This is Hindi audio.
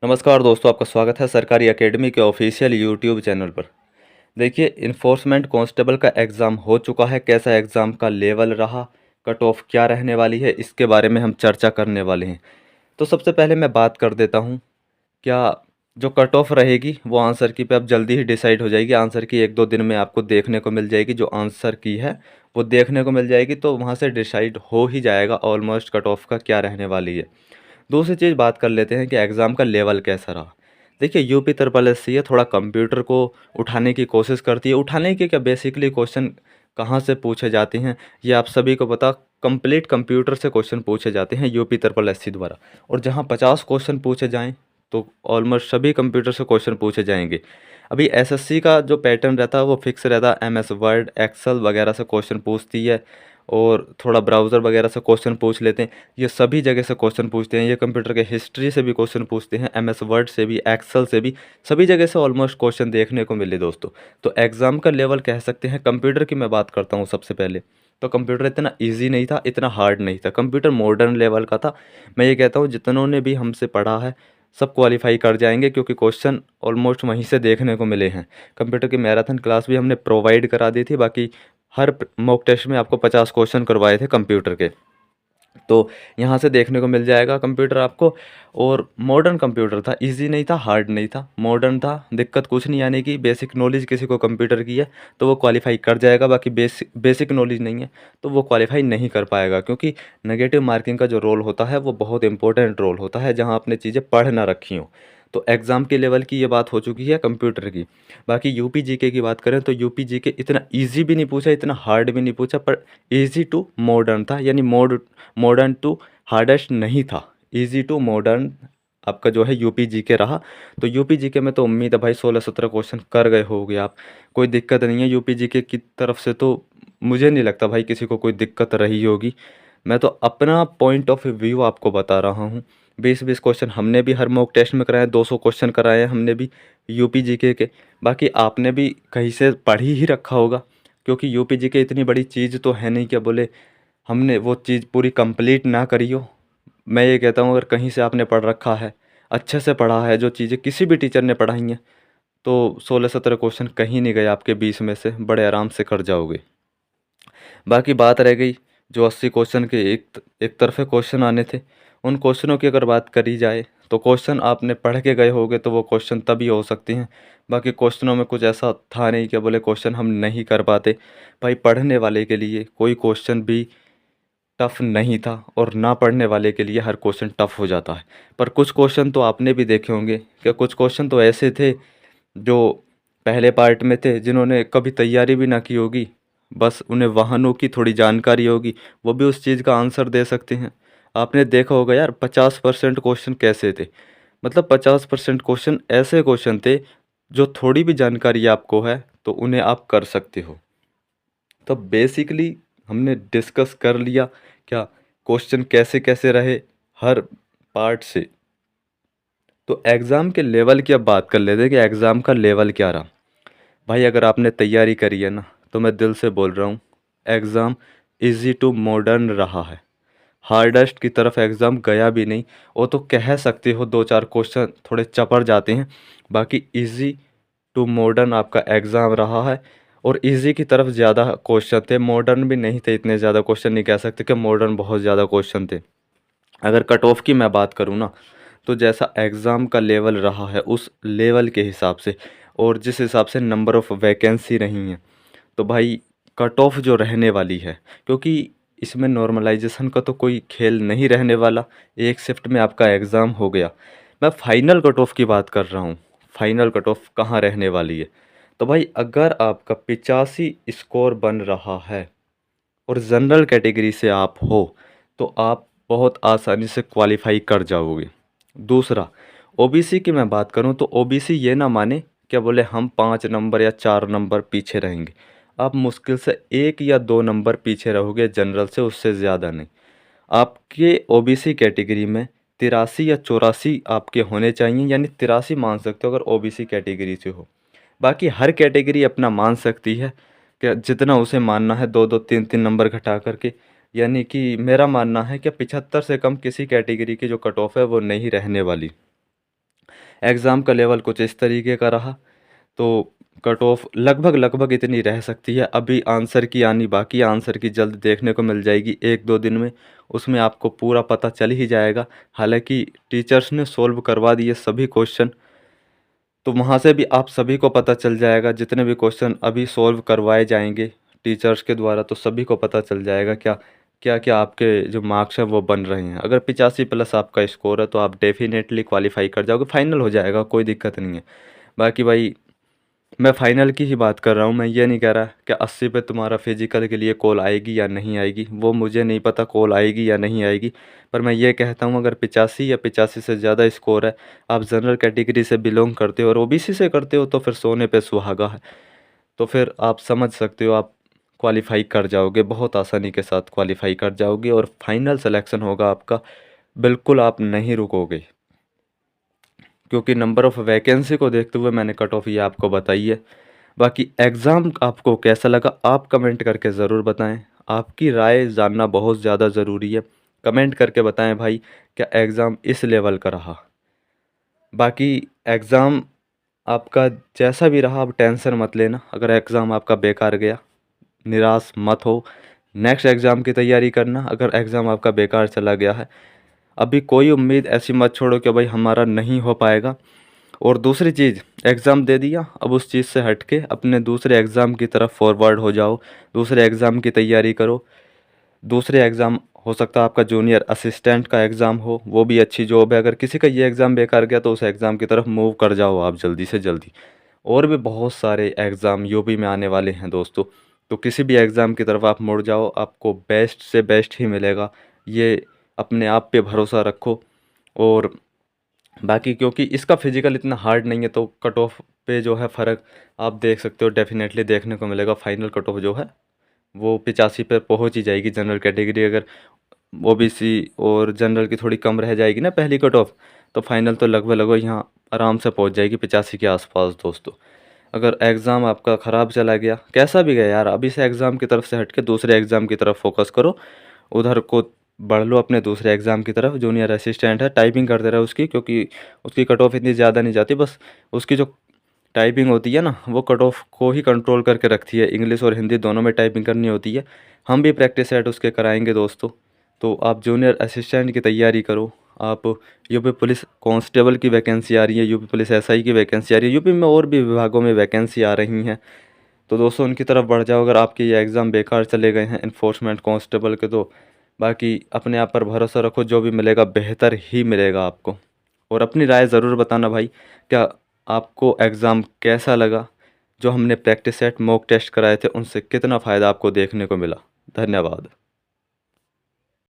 नमस्कार दोस्तों, आपका स्वागत है सरकारी एकेडमी के ऑफिशियल यूट्यूब चैनल पर। देखिए, इन्फोर्समेंट कांस्टेबल का एग्ज़ाम हो चुका है। कैसा एग्ज़ाम का लेवल रहा, कट ऑफ क्या रहने वाली है, इसके बारे में हम चर्चा करने वाले हैं। तो सबसे पहले मैं बात कर देता हूँ, क्या जो कट ऑफ रहेगी वो आंसर की पे अब जल्दी ही डिसाइड हो जाएगी। आंसर की 1-2 दिन में आपको देखने को मिल जाएगी। जो आंसर की है वो देखने को मिल जाएगी, तो वहाँ से डिसाइड हो ही जाएगा ऑलमोस्ट कट ऑफ का क्या रहने वाली है। दूसरी चीज़ बात कर लेते हैं कि एग्ज़ाम का लेवल कैसा रहा। देखिए, यूपी ट्रिपल एस सी है, थोड़ा कंप्यूटर को उठाने की कोशिश करती है। उठाने के क्या, बेसिकली क्वेश्चन कहाँ से पूछे जाते हैं ये आप सभी को पता। कंप्लीट कंप्यूटर से क्वेश्चन पूछे जाते हैं यूपी ट्रिपल एस सी द्वारा। और जहाँ 50 क्वेश्चन पूछे जाएँ तो ऑलमोस्ट सभी कंप्यूटर से क्वेश्चन पूछे जाएंगे। अभी एसएससी का जो पैटर्न रहता है वो फिक्स रहता है। एमएस वर्ड, एक्सेल वगैरह से क्वेश्चन पूछती है और थोड़ा ब्राउज़र वगैरह से क्वेश्चन पूछ लेते हैं। ये सभी जगह से क्वेश्चन पूछते हैं। ये कंप्यूटर के हिस्ट्री से भी क्वेश्चन पूछते हैं, एमएस वर्ड से भी, एक्सेल से भी, सभी जगह से ऑलमोस्ट क्वेश्चन देखने को मिले दोस्तों। तो एग्ज़ाम का लेवल कह सकते हैं। कंप्यूटर की मैं बात करता हूँ सबसे पहले, तो कंप्यूटर इतना ईजी नहीं था, इतना हार्ड नहीं था। कंप्यूटर मॉडर्न लेवल का था। मैं ये कहता हूँ जितनों ने भी हमसे पढ़ा है सब क्वालिफाई कर जाएंगे, क्योंकि क्वेश्चन ऑलमोस्ट वहीं से देखने को मिले हैं। कंप्यूटर की मैराथन क्लास भी हमने प्रोवाइड करा दी थी। बाकी हर मॉक टेस्ट में आपको 50 क्वेश्चन करवाए थे कंप्यूटर के, तो यहाँ से देखने को मिल जाएगा कंप्यूटर आपको। और मॉडर्न कंप्यूटर था, इजी नहीं था, हार्ड नहीं था, मॉडर्न था। दिक्कत कुछ नहीं आने की। बेसिक नॉलेज किसी को कंप्यूटर की है तो वो क्वालिफाई कर जाएगा। बाकी बेसिक नॉलेज नहीं है तो वो क्वालिफाई नहीं कर पाएगा, क्योंकि नेगेटिव मार्किंग का जो रोल होता है वो बहुत इंपॉर्टेंट रोल होता है, जहाँ आपने चीज़ें पढ़ ना रखी हों। तो एग्ज़ाम के लेवल की ये बात हो चुकी है कंप्यूटर की। बाकी यूपी जीके की बात करें तो यूपी जीके इतना इजी भी नहीं पूछा, इतना हार्ड भी नहीं पूछा, पर इजी टू मॉडर्न था। यानी मॉडर्न टू हार्डेस्ट नहीं था, इजी टू मॉडर्न आपका जो है यूपी जीके रहा। तो यूपी जीके में तो उम्मीद है भाई 16-17 क्वेश्चन कर गए होगे आप। कोई दिक्कत नहीं है यूपी जीके की तरफ से, तो मुझे नहीं लगता भाई किसी को कोई दिक्कत रही होगी। मैं तो अपना पॉइंट ऑफ व्यू आपको बता रहा हूँ। 20-20 क्वेश्चन हमने भी हर मॉक टेस्ट में कराए, 200 क्वेश्चन कराए हैं हमने भी यूपी जीके के। बाकी आपने भी कहीं से पढ़ ही रखा होगा, क्योंकि यूपी जीके इतनी बड़ी चीज़ तो है नहीं क्या बोले हमने वो चीज़ पूरी कंप्लीट ना करी हो। मैं ये कहता हूँ अगर कहीं से आपने पढ़ रखा है, अच्छे से पढ़ा है, जो चीज़ें किसी भी टीचर ने पढ़ाई हैं, तो 16-17 क्वेश्चन कहीं नहीं गए आपके 20 में से, बड़े आराम से कर जाओगे। बाकी बात रह गई जो 80 क्वेश्चन के एक तरफे क्वेश्चन आने थे, उन क्वेश्चनों की अगर बात करी जाए तो क्वेश्चन आपने पढ़ के गए होगे तो वो क्वेश्चन तभी हो सकते हैं। बाकी क्वेश्चनों में कुछ ऐसा था नहीं कि बोले क्वेश्चन हम नहीं कर पाते। भाई पढ़ने वाले के लिए कोई क्वेश्चन भी टफ नहीं था, और ना पढ़ने वाले के लिए हर क्वेश्चन टफ हो जाता है। पर कुछ क्वेश्चन तो आपने भी देखे होंगे कि कुछ क्वेश्चन तो ऐसे थे जो पहले पार्ट में थे, जिन्होंने कभी तैयारी भी ना की होगी, बस उन्हें वाहनों की थोड़ी जानकारी होगी, वो भी उस चीज़ का आंसर दे सकते हैं। आपने देखा होगा यार 50% क्वेश्चन कैसे थे। मतलब 50% क्वेश्चन ऐसे क्वेश्चन थे जो थोड़ी भी जानकारी आपको है तो उन्हें आप कर सकते हो। तो बेसिकली हमने डिस्कस कर लिया क्या क्वेश्चन कैसे कैसे रहे हर पार्ट से। तो एग्ज़ाम के लेवल की अब बात कर लेते हैं कि एग्ज़ाम का लेवल क्या रहा। भाई अगर आपने तैयारी करी है ना, तो मैं दिल से बोल रहा हूँ एग्ज़ाम इजी टू मॉडर्न रहा है। हार्डेस्ट की तरफ एग्ज़ाम गया भी नहीं। वो तो कह सकते हो 2-4 क्वेश्चन थोड़े चपर जाते हैं, बाकी इजी टू मॉडर्न आपका एग्ज़ाम रहा है। और इजी की तरफ ज़्यादा क्वेश्चन थे, मॉडर्न भी नहीं थे। इतने ज़्यादा क्वेश्चन नहीं कह सकते कि मॉडर्न बहुत ज़्यादा क्वेश्चन थे। अगर कट ऑफ की मैं बात करूँ ना, तो जैसा एग्ज़ाम का लेवल रहा है उस लेवल के हिसाब से और जिस हिसाब से नंबर ऑफ़ वैकेंसी रही हैं, तो भाई कट ऑफ जो रहने वाली है, क्योंकि इसमें नॉर्मलाइजेशन का तो कोई खेल नहीं रहने वाला। एक शिफ्ट में आपका एग्ज़ाम हो गया। मैं फाइनल कट ऑफ की बात कर रहा हूँ। फाइनल कट ऑफ कहाँ रहने वाली है, तो भाई अगर आपका 85 स्कोर बन रहा है और जनरल कैटेगरी से आप हो, तो आप बहुत आसानी से क्वालिफाई कर जाओगे। दूसरा, ओबीसी की मैं बात करूं तो ओबीसी ये ना माने क्या बोले हम 5 नंबर या 4 नंबर पीछे रहेंगे। आप मुश्किल से 1 या 2 नंबर पीछे रहोगे जनरल से, उससे ज़्यादा नहीं। आपके ओबीसी कैटेगरी में 83 या 84 आपके होने चाहिए, यानी 83 मान सकते हो अगर ओबीसी कैटेगरी से हो। बाकी हर कैटेगरी अपना मान सकती है कि जितना उसे मानना है, 2-2 3-3 नंबर घटा करके। यानी कि मेरा मानना है कि 75 से कम किसी कैटेगरी की जो कट ऑफ है वो नहीं रहने वाली। एग्ज़ाम का लेवल कुछ इस तरीके का रहा, तो कट ऑफ लगभग लगभग इतनी रह सकती है। अभी आंसर की आनी बाकी है, आंसर की जल्द देखने को मिल जाएगी 1-2 दिन में, उसमें आपको पूरा पता चल ही जाएगा। हालाँकि टीचर्स ने सॉल्व करवा दिए सभी क्वेश्चन, तो वहाँ से भी आप सभी को पता चल जाएगा, जितने भी क्वेश्चन अभी सॉल्व करवाए जाएंगे टीचर्स के द्वारा, तो सभी को पता चल जाएगा क्या क्या क्या आपके जो मार्क्स हैं वो बन रहे हैं। अगर 85 प्लस आपका स्कोर है तो आप डेफिनेटली क्वालिफाई कर जाओगे, फाइनल हो जाएगा, कोई दिक्कत नहीं है। बाकी भाई मैं फाइनल की ही बात कर रहा हूँ, मैं ये नहीं कह रहा कि 80 पे तुम्हारा फिजिकल के लिए कॉल आएगी या नहीं आएगी, वो मुझे नहीं पता कॉल आएगी या नहीं आएगी। पर मैं ये कहता हूँ अगर 85 या 85 से ज़्यादा स्कोर है, आप जनरल कैटेगरी से बिलोंग करते हो और ओबीसी से करते हो, तो फिर सोने पे सुहागा है। तो फिर आप समझ सकते हो आप क्वालिफाई कर जाओगे, बहुत आसानी के साथ क्वालिफाई कर जाओगे और फाइनल सिलेक्शन होगा आपका। बिल्कुल आप नहीं रुकोगे, क्योंकि नंबर ऑफ़ वैकेंसी को देखते हुए मैंने कट ऑफ ये आपको बताई है। बाकी एग्ज़ाम आपको कैसा लगा आप कमेंट करके ज़रूर बताएं। आपकी राय जानना बहुत ज़्यादा ज़रूरी है। कमेंट करके बताएं भाई, क्या एग्ज़ाम इस लेवल का रहा। बाकी एग्ज़ाम आपका जैसा भी रहा, आप टेंशन मत लेना। अगर एग्ज़ाम आपका बेकार गया, निराश मत हो, नेक्स्ट एग्ज़ाम की तैयारी करना। अगर एग्ज़ाम आपका बेकार चला गया है, अभी कोई उम्मीद ऐसी मत छोड़ो कि भाई हमारा नहीं हो पाएगा। और दूसरी चीज़, एग्ज़ाम दे दिया, अब उस चीज़ से हट के अपने दूसरे एग्ज़ाम की तरफ फॉरवर्ड हो जाओ, दूसरे एग्ज़ाम की तैयारी करो। दूसरे एग्ज़ाम हो सकता है आपका जूनियर असिस्टेंट का एग्ज़ाम हो, वो भी अच्छी जॉब है। अगर किसी का ये एग्ज़ाम बेकार गया तो उस एग्ज़ाम की तरफ मूव कर जाओ आप जल्दी से जल्दी। और भी बहुत सारे एग्ज़ाम यूपी में आने वाले हैं दोस्तों, तो किसी भी एग्ज़ाम की तरफ आप मुड़ जाओ, आपको बेस्ट से बेस्ट ही मिलेगा। ये अपने आप पे भरोसा रखो। और बाकी क्योंकि इसका फिजिकल इतना हार्ड नहीं है, तो कट ऑफ पे जो है फ़र्क आप देख सकते हो, डेफिनेटली देखने को मिलेगा। फाइनल कट ऑफ जो है वो 85 पे पहुंच ही जाएगी। जनरल कैटेगरी अगर ओबीसी और जनरल की थोड़ी कम रह जाएगी ना पहली कट ऑफ, तो फाइनल तो लगभग लगभग यहाँ आराम से पहुंच जाएगी 85 के आसपास दोस्तों। अगर एग्ज़ाम आपका ख़राब चला गया, कैसा भी गया यार, अभी से एग्ज़ाम की तरफ से हट के दूसरे एग्ज़ाम की तरफ फोकस करो, उधर को बढ़ लो अपने दूसरे एग्ज़ाम की तरफ। जूनियर असिस्टेंट है, टाइपिंग करते रहो उसकी, क्योंकि उसकी कट ऑफ इतनी ज़्यादा नहीं जाती, बस उसकी जो टाइपिंग होती है ना, वो कट ऑफ को ही कंट्रोल करके रखती है। इंग्लिश और हिंदी दोनों में टाइपिंग करनी होती है। हम भी प्रैक्टिस सेट उसके कराएंगे दोस्तों। तो आप जूनियर असिस्टेंट की तैयारी करो। आप यूपी पुलिस कांस्टेबल की वैकेंसी आ रही है, यूपी पुलिस एसआई की वैकेंसी आ रही है, यूपी में और भी विभागों में वैकेंसी आ रही हैं, तो दोस्तों उनकी तरफ बढ़ जाओ। अगर आपके ये एग्ज़ाम बेकार चले गए हैं इन्फोर्समेंट कांस्टेबल के, तो बाकी अपने आप पर भरोसा रखो, जो भी मिलेगा बेहतर ही मिलेगा आपको। और अपनी राय ज़रूर बताना भाई, क्या आपको एग्ज़ाम कैसा लगा, जो हमने प्रैक्टिस सेट मॉक टेस्ट कराए थे उनसे कितना फ़ायदा आपको देखने को मिला। धन्यवाद।